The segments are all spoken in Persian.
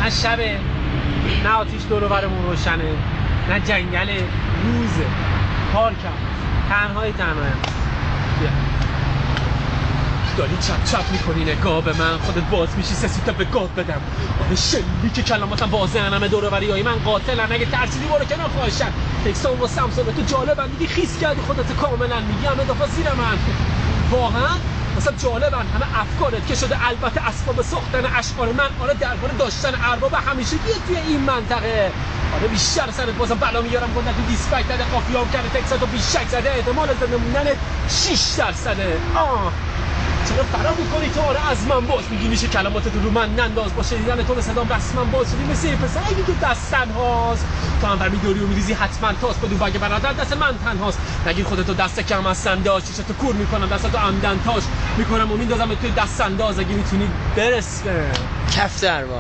نه شبه، نه آتیش دور و برمون روشنه، نه جنگله، روزه، پارکم، تنهایم. بیا داری چپ چپ میکنی نگاه به من، خودت باز میشی سه سوته به گاد بدم. آره شلی که کلماتم واضحه، همه دور و بری های من قاتلن. اگه ترسیدی برو کنار خواهشن. تکسان و سمسون تو جالبن، دیگه خیس کردی خودت کاملا، میگی همه دفعه زیر من. واقعا مثلا جالبن همه افکارت که شده البته اسباب ساختن اشعار من. آره درباره داشتن ارباب همیشگیه توی این منطقه. آره بیشتر سرت بازم بلا میارم، گفتن تو دیسپک داده قافیه‌ام کرده تکساتو بیشک زده، احتمال زنده موندن 6%. چرا فرار میکنی تو؟ آره از من باز میگی میشه کلماتت رو من ننداز، با شنیدن تو به صدام رسما باز شدی مثل یه پسر اگه که دست تنهاست. تو هم برمیداری و میریزی حتما تاست بدون بگه برادر دست من تنهاست. نگیر خودتو دست کم از سنداز، چشتو کور میکنم دستتو عمدن تاش میکنم و میندازم توی دست انداز. اگه میتونی برس کف درواز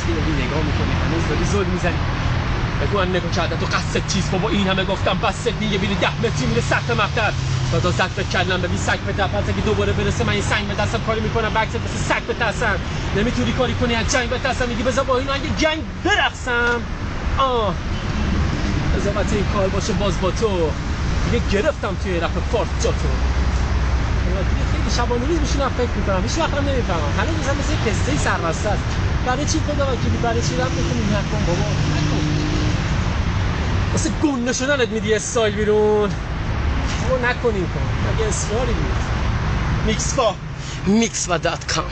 داری نگاه میکنی هنوز داری زل میزنی. بگو من نگاه کرده تو قصد چیز بابا، این همه گفتم بست دیگه. بینی 10 متری میره سطح مقطر تا زد بکلم ببین سگ به دفت. اگه دوباره برسه من این سنگ به دستم کاری میکنم بکست مثل سگ به ترسم. نمیتونی کاری کنی از جنگ به ترسم، میگی بذار با این اگه جنگ برقصم. قضاوت این کار باشه باز با تو دیگه گرفتم توی رپ فارت جا تو. خیلی شبانه روز میشونم فکر میکنم، هیچ وقت هم نمیفهمم. هنوز مثل یه قصه سربسته است. برای چی خدا وکیلی، برای چی رپ میکنی؟ نکن بابا نکن. واسه گنده شدنت میدی استایل بیرون. بابا نکنیم کن، مگه اصراری بود. میکسفا.com